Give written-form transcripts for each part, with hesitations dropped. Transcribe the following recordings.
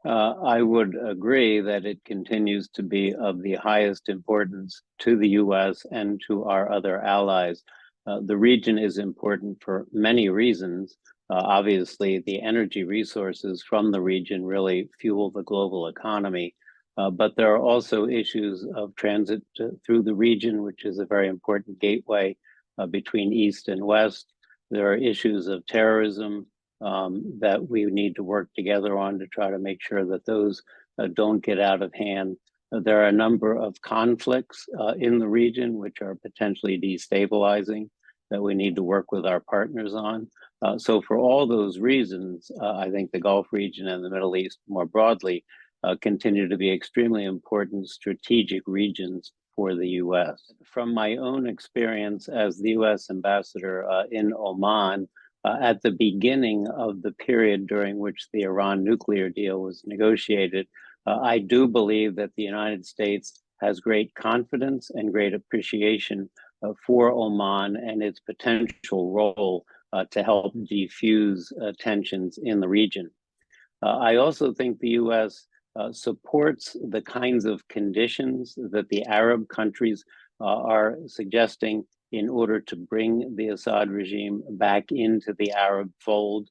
I would agree that it continues to be of the highest importance to the U.S. and to our other allies. The region is important for many reasons. Obviously, the energy resources from the region really fuel the global economy. But there are also issues of transit through the region, which is a very important gateway between East and West. There are issues of terrorism that we need to work together on to try to make sure that those don't get out of hand. There are a number of conflicts in the region which are potentially destabilizing that we need to work with our partners on. So for all those reasons, I think the Gulf region and the Middle East more broadly continue to be extremely important strategic regions for the U.S. From my own experience as the U.S. ambassador in Oman, at the beginning of the period during which the Iran nuclear deal was negotiated, I do believe that the United States has great confidence and great appreciation for Oman and its potential role to help defuse tensions in the region. I also think the U.S. Supports the kinds of conditions that the Arab countries are suggesting in order to bring the Assad regime back into the Arab fold,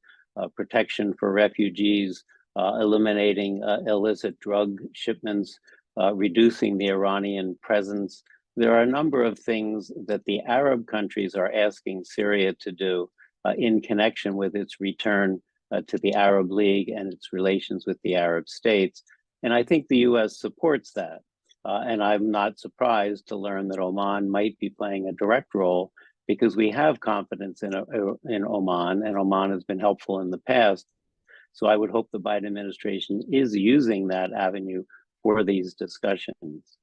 protection for refugees, eliminating illicit drug shipments, reducing the Iranian presence. There are a number of things that the Arab countries are asking Syria to do in connection with its return to the Arab League and its relations with the Arab states. And I think the US supports that. And I'm not surprised to learn that Oman might be playing a direct role because we have confidence in Oman, and Oman has been helpful in the past. So I would hope the Biden administration is using that avenue for these discussions.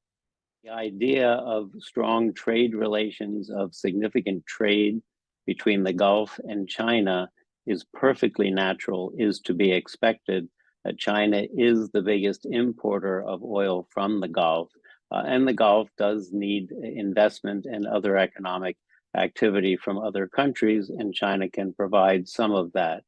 The idea of strong trade relations, of significant trade between the Gulf and China is perfectly natural, is to be expected. China is the biggest importer of oil from the Gulf, and the Gulf does need investment and other economic activity from other countries, and China can provide some of that.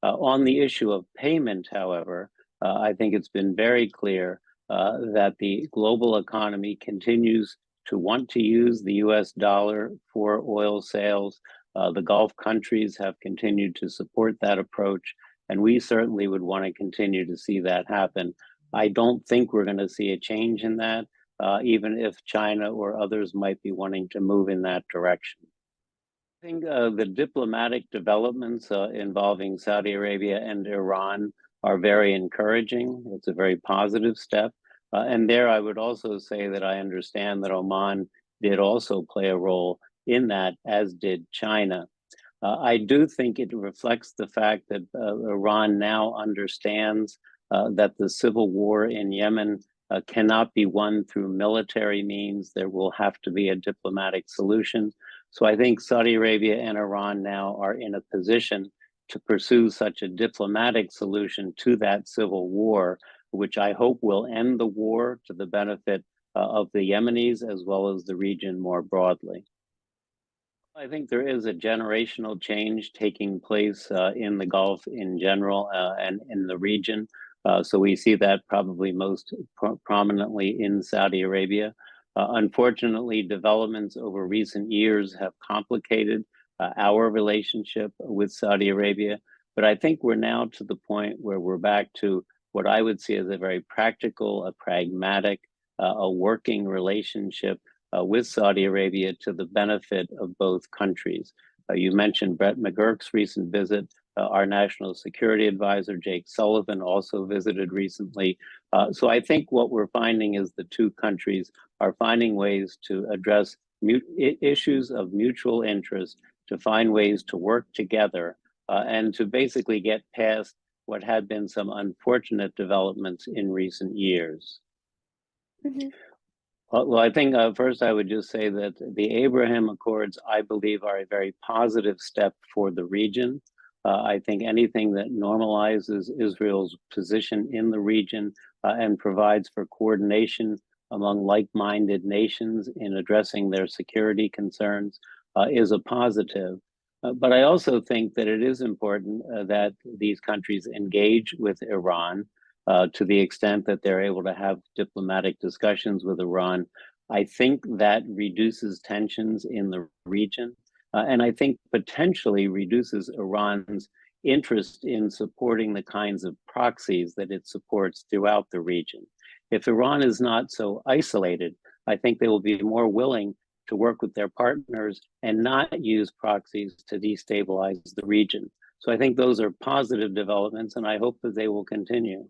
On the issue of payment, however, I think it's been very clear that the global economy continues to want to use the US dollar for oil sales. The Gulf countries have continued to support that approach, and we certainly would want to continue to see that happen. I don't think we're going to see a change in that, even if China or others might be wanting to move in that direction. I think the diplomatic developments involving Saudi Arabia and Iran are very encouraging. It's a very positive step. And there I would also say that I understand that Oman did also play a role in that, as did China. I do think it reflects the fact that Iran now understands that the civil war in Yemen cannot be won through military means. There will have to be a diplomatic solution. So I think Saudi Arabia and Iran now are in a position to pursue such a diplomatic solution to that civil war, which I hope will end the war to the benefit of the Yemenis as well as the region more broadly. I think there is a generational change taking place in the Gulf in general and in the region. So we see that probably most prominently in Saudi Arabia. Unfortunately, developments over recent years have complicated our relationship with Saudi Arabia. But I think we're now to the point where we're back to what I would see as a very practical, a pragmatic, a working relationship with Saudi Arabia to the benefit of both countries. You mentioned Brett McGurk's recent visit. Our national security advisor, Jake Sullivan, also visited recently. So I think what we're finding is the two countries are finding ways to address issues of mutual interest, to find ways to work together, and to basically get past what had been some unfortunate developments in recent years. Mm-hmm. Well, I think first I would just say that the Abraham Accords, I believe, are a very positive step for the region. I think anything that normalizes Israel's position in the region and provides for coordination among like-minded nations in addressing their security concerns is a positive. But I also think that it is important that these countries engage with Iran to the extent that they're able to have diplomatic discussions with Iran. I think that reduces tensions in the region, and I think potentially reduces Iran's interest in supporting the kinds of proxies that it supports throughout the region. If Iran is not so isolated, I think they will be more willing to work with their partners and not use proxies to destabilize the region. So I think those are positive developments, and I hope that they will continue.